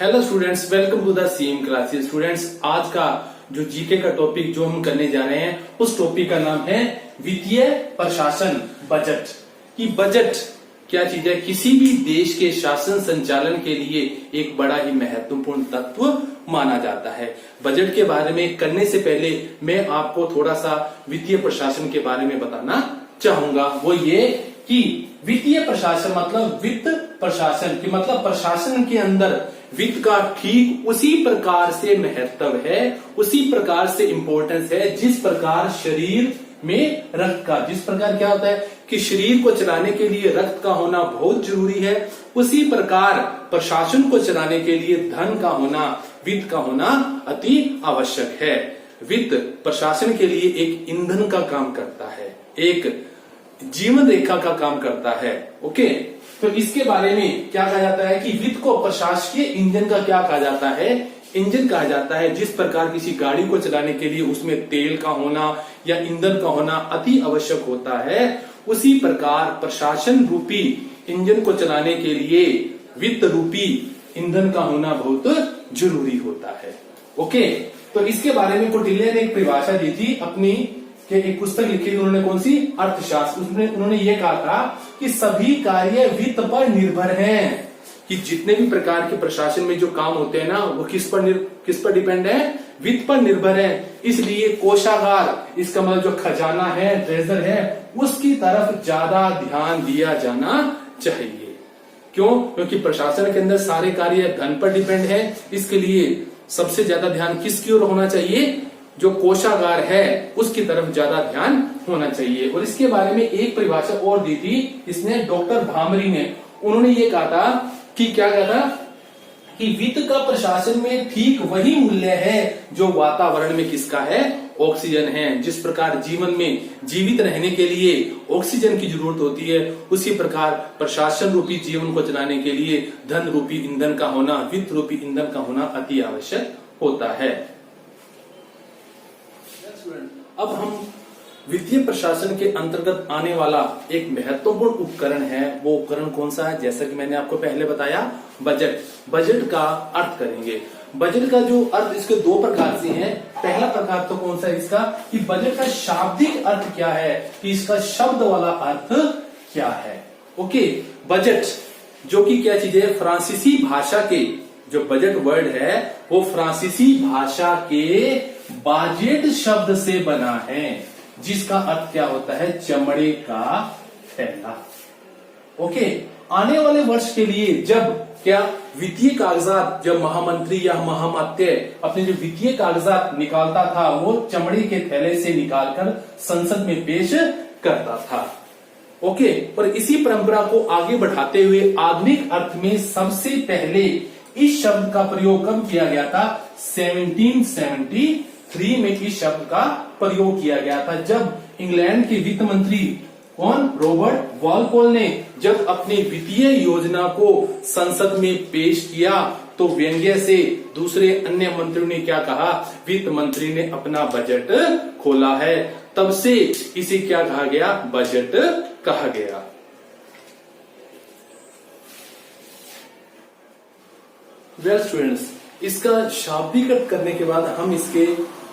Hello students, welcome to the same classes. Students, आज का जो जीके का टॉपिक जो हम करने जा रहे हैं उस टॉपिक का नाम है वित्तीय प्रशासन, बजट। कि बजट क्या चीज है? किसी भी देश के शासन संचालन के लिए एक बड़ा ही महत्वपूर्ण तत्व माना जाता है। बजट के बारे में करने से पहले मैं आपको थोड़ा सा वित्तीय प्रशासन के बारे में बताना चाहूंगा। वो ये कि वित्तीय प्रशासन मतलब वित्त प्रशासन की मतलब प्रशासन के अंदर वित्त का ठीक उसी प्रकार से महत्व है, उसी प्रकार से इंपॉर्टेंस है जिस प्रकार शरीर में रक्त का, जिस प्रकार क्या होता है कि शरीर को चलाने के लिए रक्त का होना बहुत जरूरी है, उसी प्रकार प्रशासन को चलाने के लिए धन का होना, वित्त का होना अति आवश्यक है। वित्त प्रशासन के लिए एक ईंधन का काम करता है, एक जीवन रेखा का काम करता है। ओके, तो इसके बारे में क्या कहा जाता है कि वित्त को प्रशासकीय इंजन का क्या कहा जाता है? इंजन कहा जाता है। जिस प्रकार किसी गाड़ी को चलाने के लिए उसमें तेल का होना या ईंधन का होना अति आवश्यक होता है, उसी प्रकार प्रशासन रूपी इंजन को चलाने के लिए वित्त रूपी ईंधन का होना बहुत जरूरी होता है। ओके, तो इसके बारे में कौटिल्य ने एक परिभाषा दी थी अपनी कि एक पुस्तक लिखी थी उन्होंने, कौन सी? अर्थशास्त्र। उसमें उन्होंने ये कहा था कि सभी कार्य वित्त पर निर्भर हैं। कि जितने भी प्रकार के प्रशासन में जो काम होते हैं ना, वो किस पर डिपेंड है? वित्त पर निर्भर है। इसलिए कोषागार, इसका मतलब जो खजाना है, ट्रेजर है, उसकी तरफ ज्यादा ध्यान दिया जाना चाहिए। क्यों? क्योंकि प्रशासन के अंदर सारे कार्य धन पर डिपेंड है। इसके लिए सबसे ज्यादा ध्यान किसकी ओर होना चाहिए? जो कोषागार है उसकी तरफ ज्यादा ध्यान होना चाहिए। और इसके बारे में एक परिभाषा और दी थी इसने डॉक्टर भामरी ने। उन्होंने ये कहा था कि क्या कहा था कि वित्त का प्रशासन में ठीक वही मूल्य है जो वातावरण में किसका है? ऑक्सीजन है। जिस प्रकार जीवन में जीवित रहने के लिए ऑक्सीजन की जरूरत होती है, उसी प्रकार प्रशासन रूपी जीवन को चलाने के लिए धन रूपी ईंधन का होना, वित्त रूपी ईंधन का होना अति आवश्यक होता है। अब हम वित्तीय प्रशासन के अंतर्गत आने वाला एक महत्वपूर्ण उपकरण है। वो उपकरण कौन सा है? जैसा कि मैंने आपको पहले बताया, बजट। बजट का अर्थ करेंगे। बजट का जो अर्थ इसके दो प्रकार से है। पहला प्रकार तो कौन सा है इसका कि बजट का शाब्दिक अर्थ क्या है, कि इसका शब्द वाला अर्थ क्या है। ओके, बजट जो कि क्या चीज है? फ्रांसीसी भाषा के जो बजट वर्ड है वो फ्रांसीसी भाषा के बाजेट शब्द से बना है, जिसका अर्थ क्या होता है? चमड़े का थैला। ओके, आने वाले वर्ष के लिए जब क्या वित्तीय कागजात, जब महामंत्री या महामात्य अपने जो वित्तीय कागजात निकालता था वो चमड़े के थैले से निकालकर संसद में पेश करता था। ओके, पर इसी परंपरा को आगे बढ़ाते हुए आधुनिक अर्थ में सबसे पहले इस शब्द का प्रयोग कब किया गया था? 1773 में इस शब्द का प्रयोग किया गया था, जब इंग्लैंड के वित्त मंत्री कौन? रॉबर्ट वॉलपोल ने जब अपनी वित्तीय योजना को संसद में पेश किया तो व्यंग्य से दूसरे अन्य मंत्रियों ने क्या कहा? वित्त मंत्री ने अपना बजट खोला है। तब से इसे क्या कहा गया? बजट कहा गया। वेल स्टूडेंट्स, इसका शाब्दिक अर्थ करने के बाद हम इसके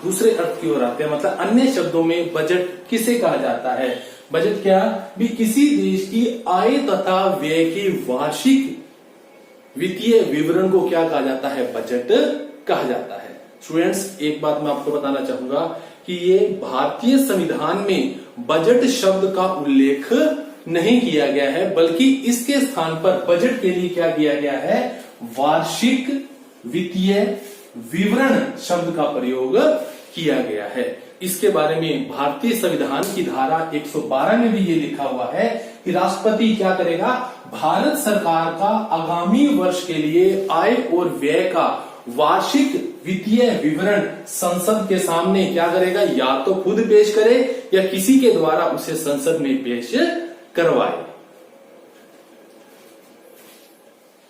दूसरे अर्थ की ओर आते हैं। मतलब अन्य शब्दों में बजट किसे कहा जाता है? बजट क्या भी किसी देश की आय तथा व्यय के वार्षिक वित्तीय विवरण को क्या कहा जाता है? बजट कहा जाता है। स्टूडेंट्स, एक बात मैं आपको बताना चाहूंगा कि ये भारतीय संविधान में बजट शब्द का उल्लेख नहीं किया गया है, बल्कि इसके स्थान पर बजट के लिए क्या किया गया है? वार्षिक वित्तीय विवरण शब्द का प्रयोग किया गया है। इसके बारे में भारतीय संविधान की धारा 112 में भी ये लिखा हुआ है कि राष्ट्रपति क्या करेगा? भारत सरकार का आगामी वर्ष के लिए आय और व्यय का वार्षिक वित्तीय विवरण संसद के सामने क्या करेगा? या तो खुद पेश करे या किसी के द्वारा उसे संसद में पेश करवाए।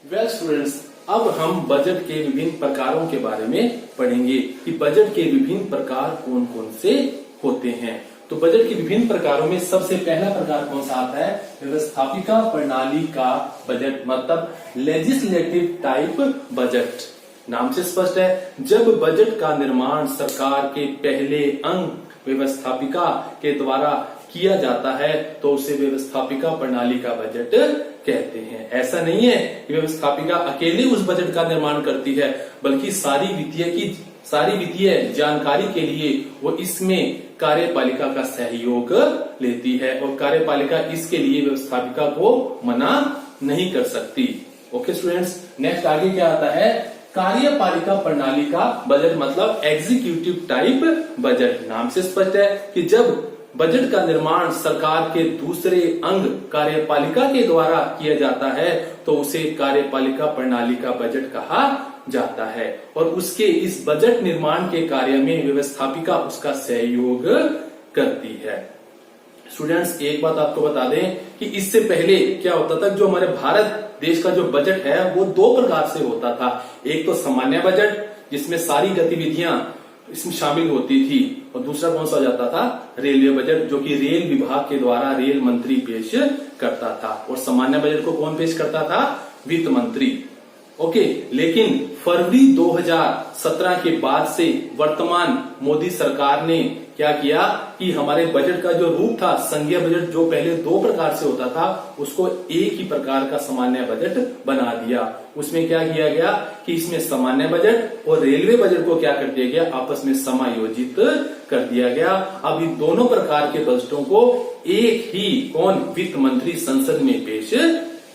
वेल स्टूडेंट्स, अब हम बजट के विभिन्न प्रकारों के बारे में पढ़ेंगे कि बजट के विभिन्न प्रकार कौन कौन से होते हैं। तो बजट के विभिन्न प्रकारों में सबसे पहला प्रकार कौन सा आता है? व्यवस्थापिका प्रणाली का बजट, मतलब लेजिस्लेटिव टाइप बजट। नाम से स्पष्ट है, जब बजट का निर्माण सरकार के पहले अंग व्यवस्थापिका के द्वारा किया जाता है तो उसे व्यवस्थापिका प्रणाली का बजट कहते हैं। ऐसा नहीं है कि व्यवस्थापिका अकेले उस बजट का निर्माण करती है, बल्कि सारी वित्तीय जानकारी के लिए वो इसमें कार्यपालिका का सहयोग लेती है और कार्यपालिका इसके लिए व्यवस्थापिका को मना नहीं कर सकती। ओके स्टूडेंट्स, नेक्स्ट आगे क्या आता है? कार्यपालिका प्रणाली का बजट, मतलब एग्जीक्यूटिव टाइप बजट। नाम से स्पष्ट है कि जब बजट का निर्माण सरकार के दूसरे अंग कार्यपालिका के द्वारा किया जाता है तो उसे कार्यपालिका प्रणाली का बजट कहा जाता है और उसके इस बजट निर्माण के कार्य में व्यवस्थापिका उसका सहयोग करती है। स्टूडेंट्स, एक बात आपको बता दें कि इससे पहले क्या होता था, जो हमारे भारत देश का जो बजट है वो दो प्रकार से होता था। एक तो सामान्य बजट जिसमें सारी गतिविधियां इसमें शामिल होती थी, और दूसरा कौन सा हो जाता था? रेलवे बजट, जो कि रेल विभाग के द्वारा रेल मंत्री पेश करता था। और सामान्य बजट को कौन पेश करता था? वित्त मंत्री। ओके, लेकिन फरवरी 2017 के बाद से वर्तमान मोदी सरकार ने क्या किया कि हमारे बजट का जो रूप था, संघीय बजट जो पहले दो प्रकार से होता था, उसको एक ही प्रकार का सामान्य बजट बना दिया। उसमें क्या किया गया कि इसमें सामान्य बजट और रेलवे बजट को क्या कर दिया गया? आपस में समायोजित कर दिया गया। अब इन दोनों प्रकार के बजटों को एक ही वित्त मंत्री संसद में पेश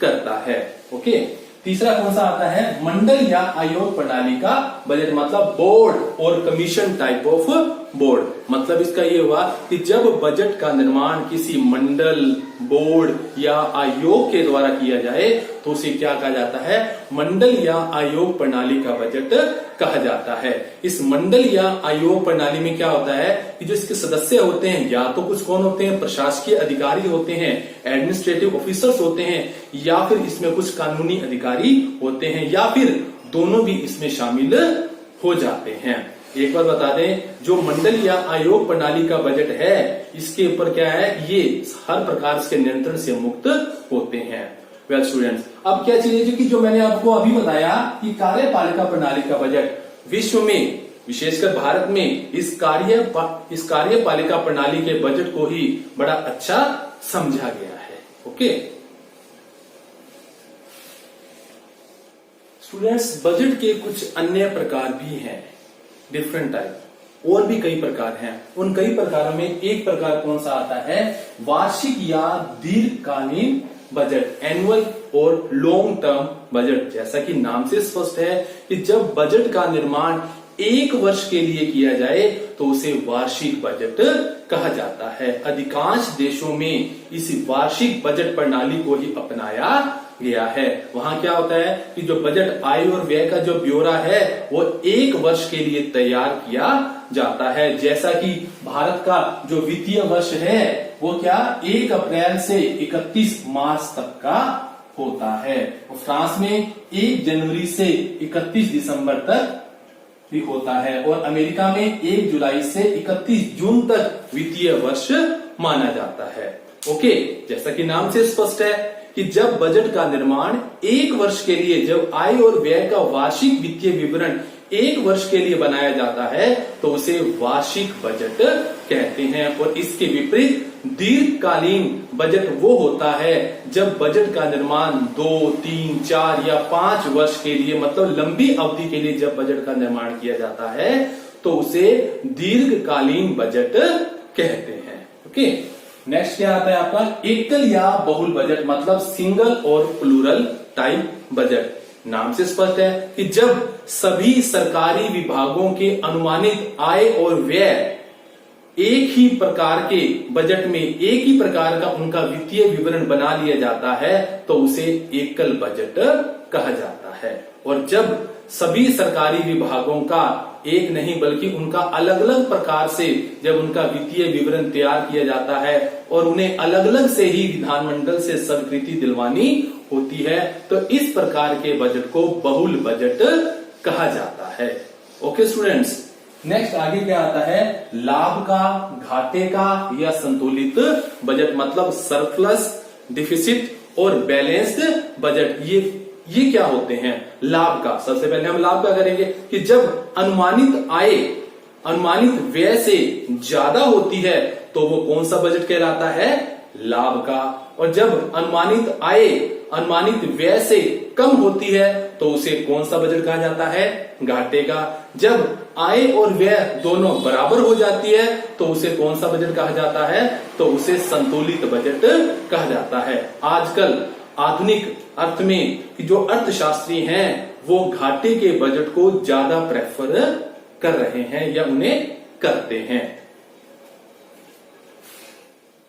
करता है। ओके, तीसरा कौन सा आता है? मंडल या आयोग प्रणाली का बजट, मतलब बोर्ड और कमीशन टाइप ऑफ बोर्ड। मतलब इसका ये हुआ कि जब बजट का निर्माण किसी मंडल, बोर्ड या आयोग के द्वारा किया जाए तो उसे क्या कहा जाता है? मंडल या आयोग प्रणाली का बजट कहा जाता है। इस मंडल या आयोग प्रणाली में क्या होता है कि जो इसके सदस्य होते हैं, या तो कुछ कौन होते हैं? प्रशासकीय अधिकारी होते हैं, एडमिनिस्ट्रेटिव ऑफिसर्स होते हैं, या फिर इसमें कुछ कानूनी अधिकारी होते हैं, या फिर दोनों भी इसमें शामिल हो जाते हैं। एक बार बता दें, जो मंडल या आयोग प्रणाली का बजट है इसके ऊपर क्या है? ये हर प्रकार के नियंत्रण से मुक्त होते हैं। वेल स्टूडेंट्स, अब क्या चीजें जो मैंने आपको अभी बताया कि कार्यपालिका प्रणाली का बजट विश्व में, विशेषकर भारत में इस कार्यपालिका प्रणाली के बजट को ही बड़ा अच्छा समझा गया है। ओके स्टूडेंट्स, बजट के कुछ अन्य प्रकार भी हैं, डिफरेंट टाइप, और भी कई प्रकार हैं। उन कई प्रकारों में एक प्रकार कौन सा आता है? वार्षिक या दीर्घकालीन बजट, एनुअल और लॉन्ग टर्म बजट। जैसा कि नाम से स्पष्ट है कि जब बजट का निर्माण एक वर्ष के लिए किया जाए तो उसे वार्षिक बजट कहा जाता है। अधिकांश देशों में इस वार्षिक बजट प्रणाली को ही अपनाया गया है। वहां क्या होता है कि जो बजट आय और व्यय का जो ब्यौरा है वो एक वर्ष के लिए तैयार किया जाता है। जैसा कि भारत का जो वित्तीय वर्ष है वो क्या 1 अप्रैल से 31 मार्च तक का होता है, और फ्रांस में 1 जनवरी से 31 दिसंबर तक भी होता है, और अमेरिका में 1 जुलाई से 31 जून तक वित्तीय वर्ष माना जाता है। ओके, जैसा कि नाम से स्पष्ट है कि जब बजट का निर्माण एक वर्ष के लिए, जब आय और व्यय का वार्षिक वित्तीय विवरण एक वर्ष के लिए बनाया जाता है तो उसे वार्षिक बजट कहते हैं। और इसके विपरीत दीर्घकालीन बजट वो होता है जब बजट का निर्माण 2, 3, 4 या 5 वर्ष के लिए, मतलब लंबी अवधि के लिए जब बजट का निर्माण किया जाता है तो उसे दीर्घकालीन बजट कहते हैं। ओके, नेक्स्ट क्या आता है आपका? एकल या बहुल बजट, मतलब सिंगल और प्लूरल टाइप बजट। नाम से स्पष्ट है कि जब सभी सरकारी विभागों के अनुमानित आय और व्यय एक ही प्रकार के बजट में, एक ही प्रकार का उनका वित्तीय विवरण बना लिया जाता है तो उसे एकल बजट कहा जाता है। और जब सभी सरकारी विभागों का एक नहीं बल्कि उनका अलग अलग प्रकार से जब उनका वित्तीय विवरण तैयार किया जाता है और उन्हें अलग अलग से ही विधानमंडल से स्वीकृति दिलवानी होती है तो इस प्रकार के बजट को बहुल बजट कहा जाता है। ओके स्टूडेंट्स, नेक्स्ट आगे क्या आता है, लाभ का, घाटे का या संतुलित बजट, मतलब सरप्लस, डिफिसिट और बैलेंस्ड बजट। ये क्या होते हैं? लाभ का, सबसे पहले हम लाभ का करेंगे कि जब अनुमानित आय अनुमानित व्यय से ज्यादा होती है तो वो कौन सा बजट कहलाता है? लाभ का। और जब अनुमानित आय अनुमानित व्यय से कम होती है तो उसे कौन सा बजट कहा जाता है? घाटे का। जब आय और व्यय दोनों बराबर हो जाती है तो उसे कौन सा बजट कहा जाता है? तो उसे संतुलित बजट कहा जाता है। आजकल आधुनिक अर्थ में कि जो अर्थशास्त्री हैं वो घाटे के बजट को ज्यादा प्रेफर कर रहे हैं या उन्हें करते हैं।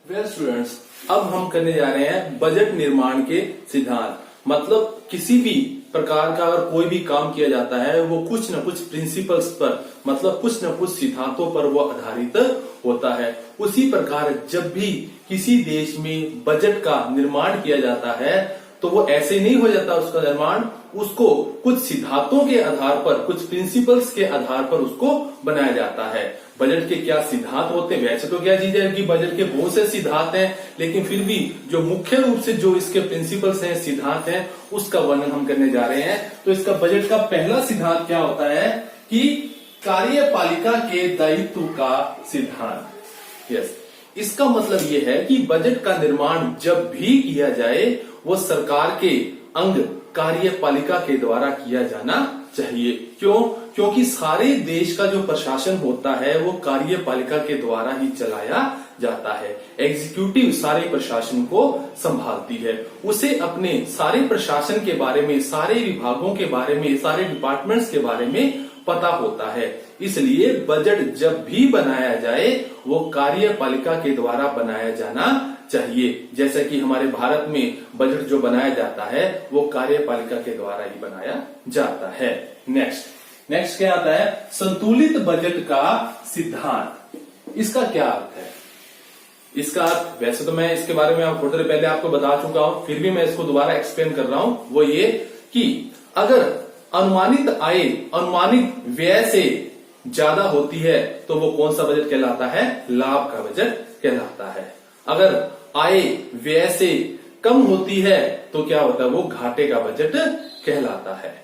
वेल स्टूडेंट्स, अब हम करने जा रहे हैं बजट निर्माण के सिद्धांत। मतलब किसी भी प्रकार का अगर कोई भी काम किया जाता है वो कुछ न कुछ प्रिंसिपल्स पर, मतलब कुछ न कुछ सिद्धांतों पर वो आधारित होता है। उसी प्रकार जब भी किसी देश में बजट का निर्माण किया जाता है तो वो ऐसे नहीं हो जाता उसका निर्माण, उसको कुछ सिद्धांतों के आधार पर, कुछ प्रिंसिपल्स के आधार पर उसको बनाया जाता है। बजट के क्या सिद्धांत होते हैं? वैसे तो क्या चीज है कि बजट के बहुत से सिद्धांत हैं, लेकिन फिर भी जो मुख्य रूप से जो इसके प्रिंसिपल्स हैं, सिद्धांत हैं, उसका वर्णन हम करने जा रहे हैं। तो इसका बजट का पहला सिद्धांत क्या होता है कि कार्यपालिका के दायित्व का सिद्धांत। यस, इसका मतलब यह है कि बजट का निर्माण जब भी किया जाए वो सरकार के अंग कार्यपालिका के द्वारा किया जाना चाहिए। क्यों? क्योंकि सारे देश का जो प्रशासन होता है वो कार्यपालिका के द्वारा ही चलाया जाता है। एग्जीक्यूटिव सारे प्रशासन को संभालती है, उसे अपने सारे प्रशासन के बारे में, सारे विभागों के बारे में, सारे डिपार्टमेंट्स के बारे में पता होता है। इसलिए बजट जब भी बनाया जाए वो कार्यपालिका के द्वारा बनाया जाना चाहिए। जैसे कि हमारे भारत में बजट जो बनाया जाता है वो कार्यपालिका के द्वारा ही बनाया जाता है। नेक्स्ट क्या आता है? संतुलित बजट का सिद्धांत। इसका क्या अर्थ है? इसका अर्थ वैसे तो मैं इसके बारे में थोड़ी देर पहले आपको बता चुका हूं, फिर भी मैं इसको दोबारा एक्सप्लेन कर रहा हूं। वो ये कि अगर अनुमानित आय अनुमानित व्यय से ज्यादा होती है तो वो कौन सा बजट कहलाता है? लाभ का बजट कहलाता है। अगर आय व्यय से कम होती है तो क्या होता है? वो घाटे का बजट कहलाता है।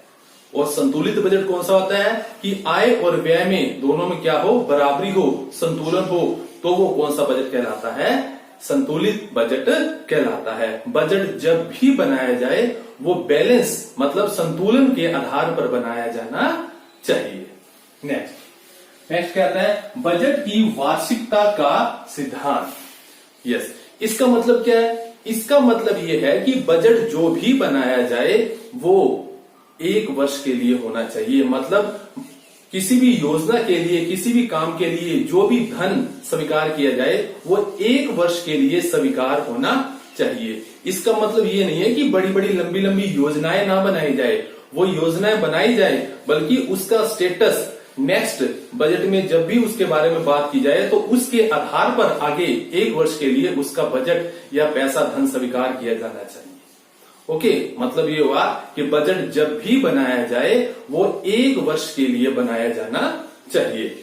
और संतुलित बजट कौन सा होता है कि आय और व्यय में दोनों में क्या हो? बराबरी हो, संतुलन हो, तो वो कौन सा बजट कहलाता है? संतुलित बजट कहलाता है। बजट जब भी बनाया जाए वो बैलेंस मतलब संतुलन के आधार पर बनाया जाना चाहिए। नेक्स्ट क्या आता है? बजट की वार्षिकता का सिद्धांत। यस, इसका मतलब क्या है? इसका मतलब यह है कि बजट जो भी बनाया जाए वो एक वर्ष के लिए होना चाहिए। मतलब किसी भी योजना के लिए, किसी भी काम के लिए जो भी धन स्वीकार किया जाए वो एक वर्ष के लिए स्वीकार होना चाहिए। इसका मतलब ये नहीं है कि बड़ी बड़ी लंबी लंबी योजनाएं ना बनाई जाए, वो योजनाएं बनाई जाए, बल्कि उसका स्टेटस नेक्स्ट बजट में जब भी उसके बारे में बात की जाए तो उसके आधार पर आगे एक वर्ष के लिए उसका बजट या पैसा धन स्वीकार किया जाना चाहिए। ओके, मतलब ये हुआ कि बजट जब भी बनाया जाए वो एक वर्ष के लिए बनाया जाना चाहिए।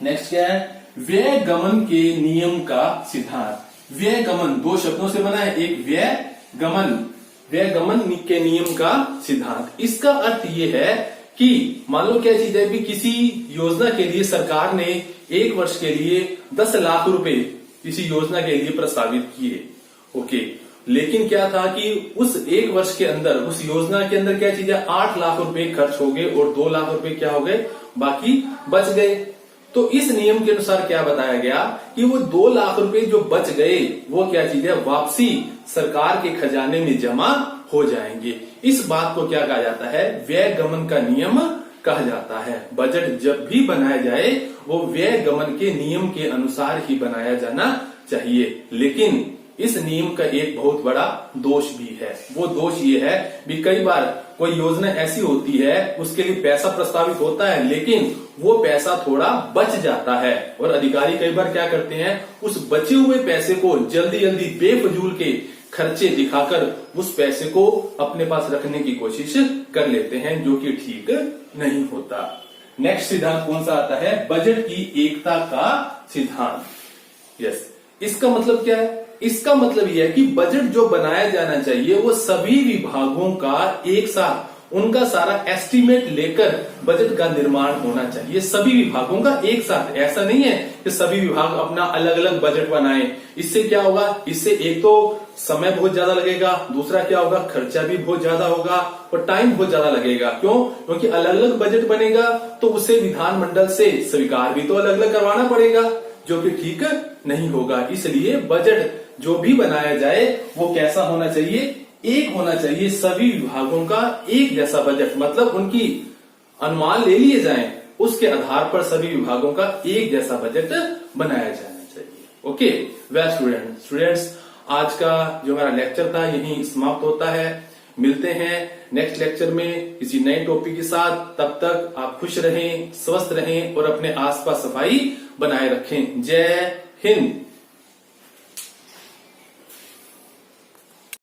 नेक्स्ट क्या है? व्यय गमन के नियम का सिद्धांत। व्यय गमन दो शब्दों से बना है, एक व्यय गमन के नियम का सिद्धांत। इसका अर्थ ये है कि मान लो क्या चीज है, भी किसी योजना के लिए सरकार ने एक वर्ष के लिए 10 लाख रुपए किसी योजना के लिए प्रस्तावित किए। ओके, लेकिन क्या था कि उस एक वर्ष के अंदर उस योजना के अंदर क्या चीज है, 8 लाख रुपए खर्च हो गए और 2 लाख रुपए क्या हो गए, बाकी बच गए। तो इस नियम के अनुसार क्या बताया गया कि वो 2 लाख रुपए जो बच गए वो क्या चीज है, वापसी सरकार के खजाने में जमा हो जाएंगे। इस बात को क्या कहा जाता है? व्यय गमन का नियम कहा जाता है। बजट जब भी बनाया जाए वो व्यय गमन के नियम के अनुसार ही बनाया जाना चाहिए। लेकिन इस नियम का एक बहुत बड़ा दोष भी है। वो दोष ये है भी कई बार कोई योजना ऐसी होती है उसके लिए पैसा प्रस्तावित होता है लेकिन वो पैसा थोड़ा बच जाता है और अधिकारी कई बार क्या करते हैं, उस बचे हुए पैसे को जल्दी जल्दी बेफजूल के खर्चे दिखाकर उस पैसे को अपने पास रखने की कोशिश कर लेते हैं, जो कि ठीक नहीं होता। नेक्स्ट सिद्धांत कौन सा आता है? बजट की एकता का सिद्धांत। यस, इसका मतलब क्या है? इसका मतलब यह है कि बजट जो बनाया जाना चाहिए वो सभी विभागों का एक साथ, उनका सारा एस्टीमेट लेकर बजट का निर्माण होना चाहिए, सभी विभागों का एक साथ। ऐसा नहीं है कि सभी विभाग अपना अलग अलग बजट बनाएं। इससे क्या होगा? इससे एक तो समय बहुत ज्यादा लगेगा, दूसरा क्या होगा? खर्चा भी बहुत ज्यादा होगा और टाइम बहुत ज्यादा लगेगा। क्यों? क्योंकि अलग अलग बजट बनेगा तो उसे विधानमंडल से स्वीकार भी तो अलग अलग करवाना पड़ेगा, जो कि ठीक नहीं होगा। इसलिए बजट जो भी बनाया जाए वो कैसा होना चाहिए? एक होना चाहिए, सभी विभागों का एक जैसा बजट, मतलब उनकी अनुमान ले लिए जाएं, उसके आधार पर सभी विभागों का एक जैसा बजट बनाया जाना चाहिए। ओके, वेल स्टूडेंट्स, आज का जो हमारा लेक्चर था यहीं समाप्त होता है। मिलते हैं नेक्स्ट लेक्चर में किसी नए टॉपिक के साथ। तब तक आप खुश रहें, स्वस्थ रहें और अपने आसपास सफाई बनाए रखें। जय हिंद।